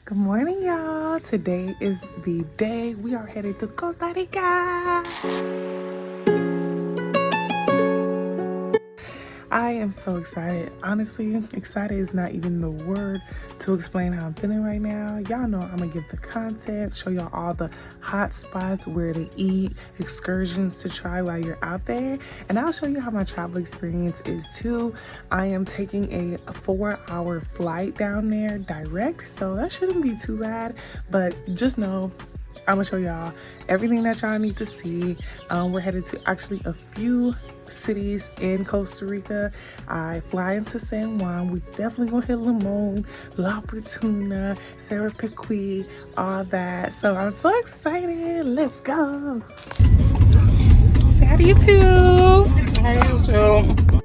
Good morning, y'all. Today is the day we are headed to Costa Rica. I am so excited. Honestly, excited is not even the word to explain how I'm feeling right now. Y'all know I'm gonna give the content, show y'all all the hot spots, where to eat, excursions to try while you're out there, and I'll show you how my travel experience is too. I am taking a 4-hour flight down there direct, so that shouldn't be too bad, but just know I'm gonna show y'all everything that y'all need to see. We're headed to actually a few cities in Costa Rica. I fly into San Juan. We definitely gonna hit Limon, Lafortuna, Sarapiqui, all that. So I'm so excited. Let's go. Say hi to you too. How you too?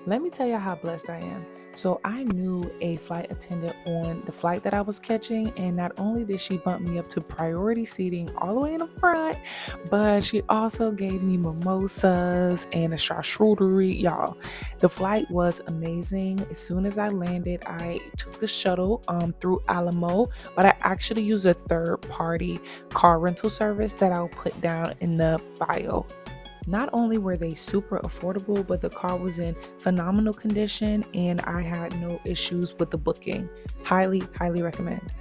Let me tell you how blessed I am. So I knew a flight attendant on the flight that I was catching, and not only did she bump me up to priority seating all the way in the front, but she also gave me mimosas and a charcuterie. Y'all, the flight was amazing. As soon as I landed, I took the shuttle through Alamo, but I actually used a third-party car rental service that I'll put down in the bio. Not only were they super affordable, but the car was in phenomenal condition and I had no issues with the booking. Highly, highly recommend.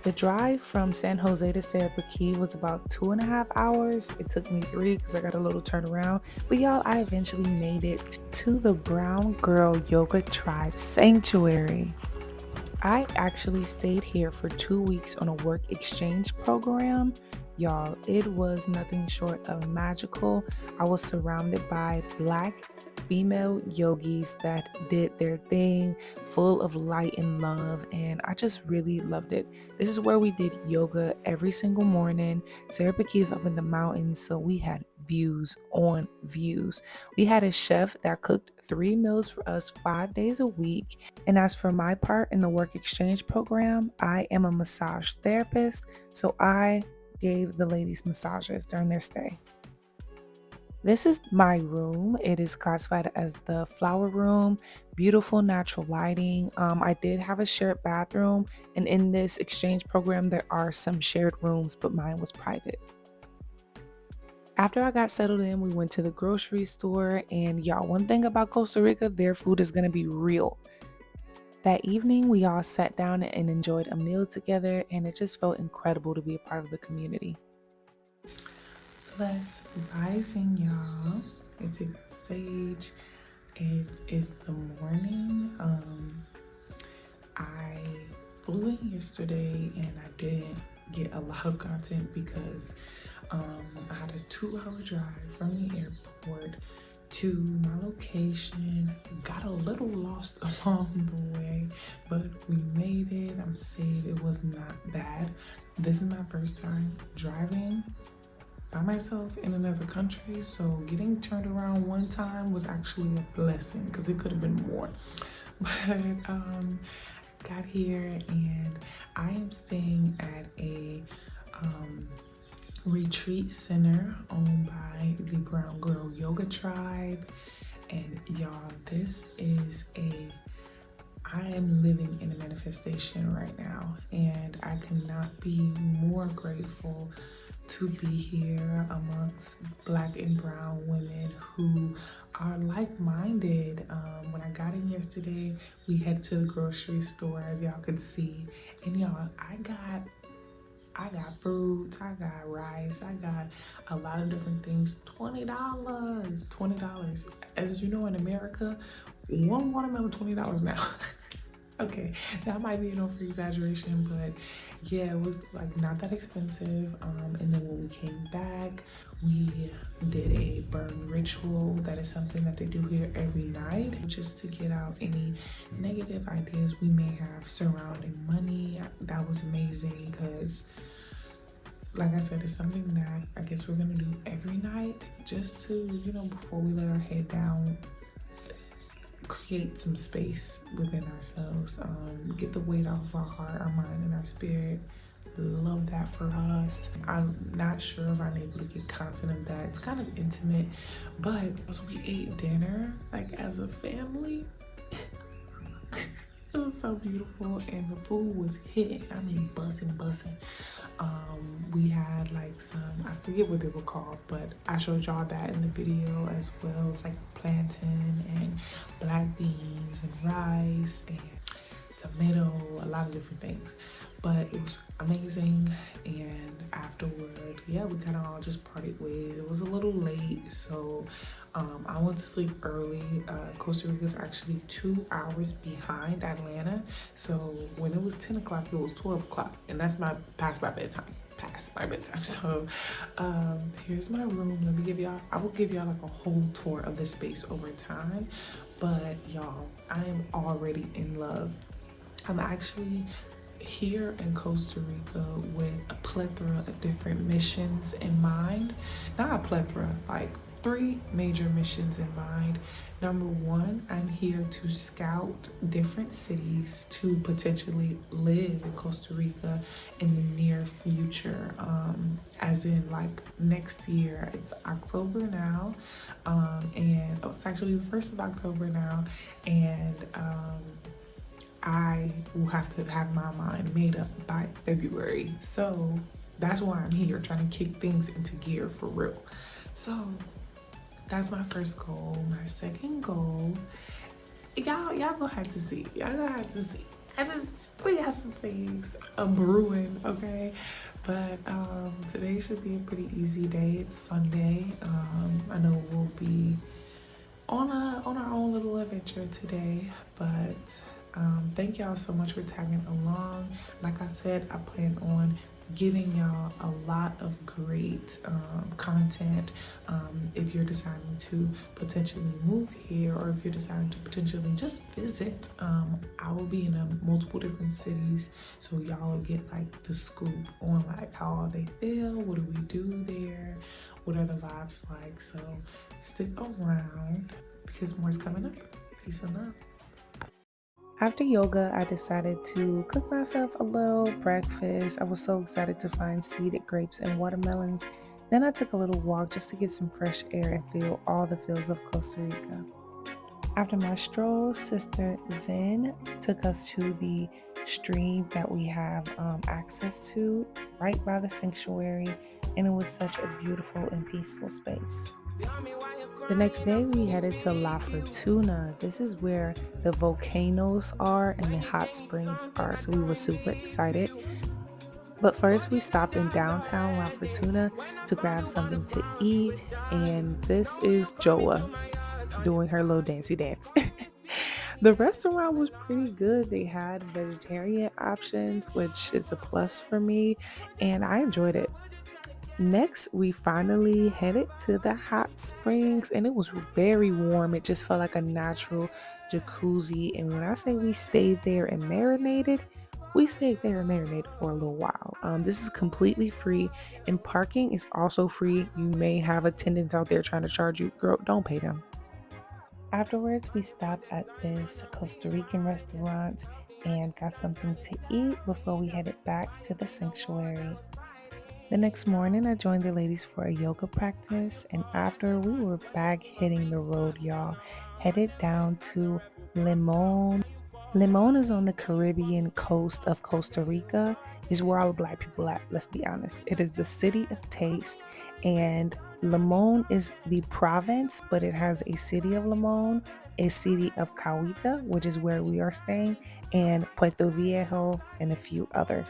The drive from San Jose to Sarapiqui was about 2.5 hours. It took me 3 because I got a little turnaround. But y'all, I eventually made it to the Brown Girl Yoga Tribe Sanctuary. I actually stayed here for 2 weeks on a work exchange program. Y'all, it was nothing short of magical. I was surrounded by Black female yogis that did their thing, full of light and love, and I just really loved it. This is where we did yoga every single morning. Sarapiqui is up in the mountains, so we had views on views. We had a chef that cooked 3 meals for us 5 days a week. And as for my part in the work exchange program, I am a massage therapist, so I gave the ladies massages during their stay. This is my room. It is classified as the flower room, beautiful natural lighting. I did have a shared bathroom, and in this exchange program, there are some shared rooms, but mine was private. After I got settled in, we went to the grocery store, and y'all, one thing about Costa Rica, their food is gonna be real. That evening, we all sat down and enjoyed a meal together, and it just felt incredible to be a part of the community. Blessed rising, y'all. It's Sage. It is the morning. I flew in yesterday, and I didn't get a lot of content because I had a 2-hour drive from the airport to my location. Got a little lost along the way, but we made it. I'm safe. It was not bad. This is my first time driving by myself in another country, so getting turned around one time was actually a blessing because it could have been more. But got here and I am staying at a retreat center owned by the Brown Girl Yoga Tribe. And y'all, I am living in a manifestation right now, and I cannot be more grateful to be here amongst Black and brown women who are like-minded. When I got in yesterday, we headed to the grocery store, as y'all could see, and y'all, I got fruits, I got rice, I got a lot of different things. $20. As you know, in America, one watermelon $20 now. Okay, that might be an over exaggeration, but yeah, it was like not that expensive. And then when we came back, we did a burn ritual. That is something that they do here every night, just to get out any negative ideas we may have surrounding money. That was amazing because, like I said, it's something that I guess we're gonna do every night, just to, before we lay our head down, create some space within ourselves, get the weight off of our heart, our mind, and our spirit. Love that for us. I'm not sure if I'm able to get content of that. It's kind of intimate, but as we ate dinner, like as a family, It was so beautiful, and the food was hitting. I mean, buzzing, buzzing. We had like some, I forget what they were called, but I showed y'all that in the video as well, like plantain and black beans and rice and tomato, a lot of different things. But it was amazing. And afterward, yeah, we kind of all just parted ways. It was a little late, so I went to sleep early. Costa Rica is actually 2 hours behind Atlanta, so when it was 10 o'clock, it was 12 o'clock, and that's my past my bedtime. Past my bedtime. So here's my room. Let me give y'all. I will give y'all like a whole tour of the space over time, but y'all, I am already in love. I'm actually here in Costa Rica with a plethora of different missions in mind. Not a plethora, like 3 major missions in mind. Number one, I'm here to scout different cities to potentially live in Costa Rica in the near future. As in like next year. It's October now, and it's actually the 1st of October now, and I will have to have my mind made up by February. So that's why I'm here, trying to kick things into gear for real. So that's my first goal. My second goal, y'all gonna have to see. Y'all gonna have to see. We got some things brewing, okay? But today should be a pretty easy day. It's Sunday. I know we'll be on our own little adventure today, but thank y'all so much for tagging along. Like I said, I plan on giving y'all a lot of great content. If you're deciding to potentially move here, or if you're deciding to potentially just visit, I will be in multiple different cities, so y'all will get like the scoop on like how they feel, what do we do there, what are the vibes like. So stick around because more is coming up. Peace and love. After yoga, I decided to cook myself a little breakfast. I was so excited to find seeded grapes and watermelons. Then I took a little walk just to get some fresh air and feel all the feels of Costa Rica. After my stroll, Sister Zen took us to the stream that we have access to right by the sanctuary, and it was such a beautiful and peaceful space. The next day, we headed to Lafortuna. This is where the volcanoes are and the hot springs are, so we were super excited. But first, we stopped in downtown Lafortuna to grab something to eat, and this is Joa doing her little dancey dance. The restaurant was pretty good. They had vegetarian options, which is a plus for me, and I enjoyed it. Next, we finally headed to the hot springs, and it was very warm. It just felt like a natural jacuzzi. And when I say we stayed there and marinated, we stayed there and marinated for a little while. This is completely free, and parking is also free. You may have attendants out there trying to charge you. Girl, don't pay them. Afterwards, we stopped at this Costa Rican restaurant and got something to eat before we headed back to the sanctuary. The next morning, I joined the ladies for a yoga practice, and after, we were back hitting the road, y'all, headed down to Limon. Limon is on the Caribbean coast of Costa Rica. Is where all the black people at, let's be honest. It is the city of taste, and Limon is the province, but it has a city of Limon, a city of Cahuita, which is where we are staying, and Puerto Viejo, and a few others,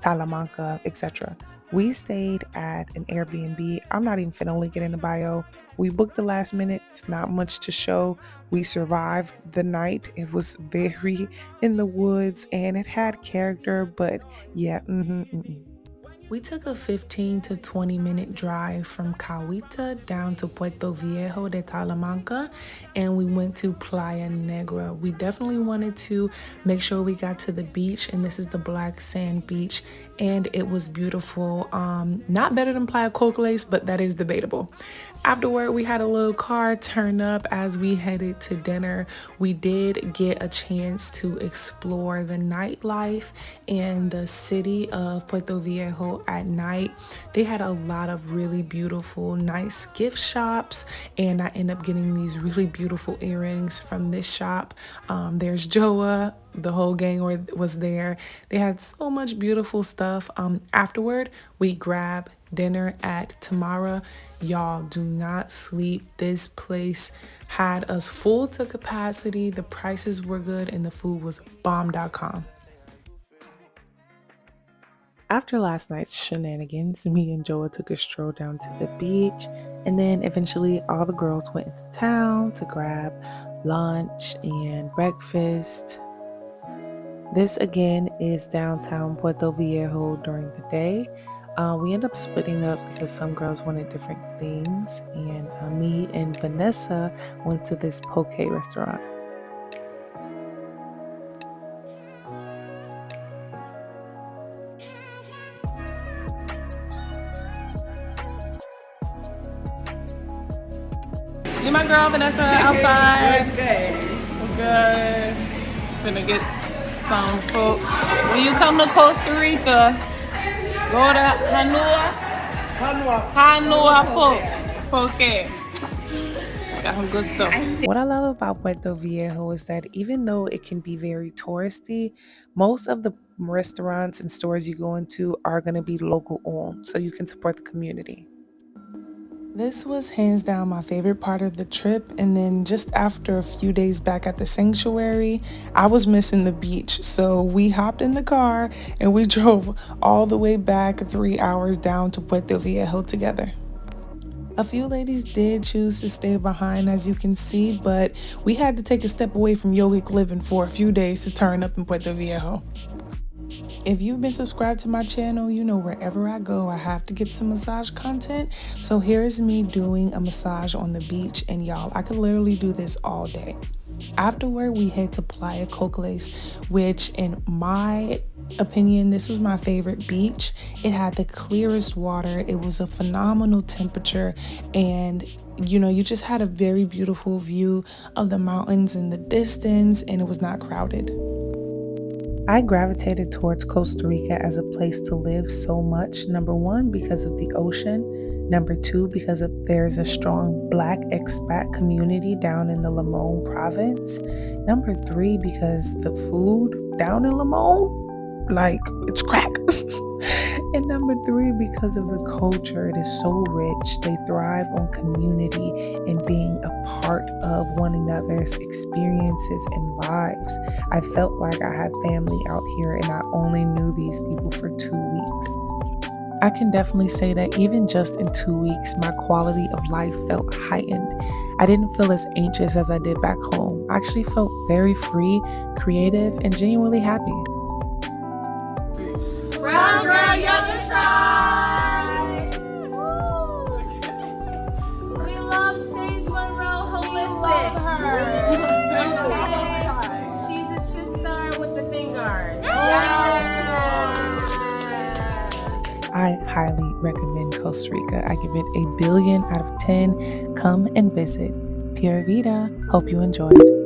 Talamanca, etc. We stayed at an Airbnb. I'm not even finna link it in the bio. We booked the last minute. It's not much to show. We survived the night. It was very in the woods and it had character, but yeah, we took a 15 to 20-minute drive from Cahuita down to Puerto Viejo de Talamanca, and we went to Playa Negra. We definitely wanted to make sure we got to the beach, and this is the black sand beach, and it was beautiful. Not better than Playa Cocoles, but that is debatable. Afterward, we had a little car turn up as we headed to dinner. We did get a chance to explore the nightlife in the city of Puerto Viejo out at night. They had a lot of really beautiful, nice gift shops, and I ended up getting these really beautiful earrings from this shop. There's Joa, the whole gang was there. They had so much beautiful stuff. Afterward, we grabbed dinner at Tamara. Y'all, do not sleep. This place had us full to capacity. The prices were good and the food was bomb.com. After last night's shenanigans, me and Joa took a stroll down to the beach, and then eventually all the girls went into town to grab lunch and breakfast. This again is downtown Puerto Viejo during the day. We end up splitting up because some girls wanted different things, and me and Vanessa went to this poke restaurant. You my girl Vanessa outside. What's good? What's good? Finna get some folks. When you come to Costa Rica, go to Hanua Poke. Got some good stuff. What I love about Puerto Viejo is that even though it can be very touristy, most of the restaurants and stores you go into are going to be local owned, so you can support the community. This was hands down my favorite part of the trip, and then just after a few days back at the sanctuary, I was missing the beach, so we hopped in the car and we drove all the way back 3 hours down to Puerto Viejo together. A few ladies did choose to stay behind, as you can see, but we had to take a step away from yogic living for a few days to turn up in Puerto Viejo. If you've been subscribed to my channel, you know wherever I go, I have to get some massage content. So here is me doing a massage on the beach, and y'all, I could literally do this all day. Afterward, we head to Playa Cocles, which in my opinion, this was my favorite beach. It had the clearest water. It was a phenomenal temperature, and you just had a very beautiful view of the mountains in the distance, and it was not crowded. I gravitated towards Costa Rica as a place to live so much. Number one, because of the ocean. Number two, because there's a strong Black expat community down in the Limon province. Number three, because the food down in Limon, like, it's crack. And number three, because of the culture. It is so rich. They thrive on community and being a part of one another's experiences and lives. I felt like I had family out here, and I only knew these people for 2 weeks. I can definitely say that even just in 2 weeks, my quality of life felt heightened. I didn't feel as anxious as I did back home. I actually felt very free, creative, and genuinely happy. Brown girl, young tribe. We love Sage Monroe Holistics. She's a sister with the fingers. I highly recommend Costa Rica. I give it a billion out of 10. Come and visit. Pura Vida. Hope you enjoyed.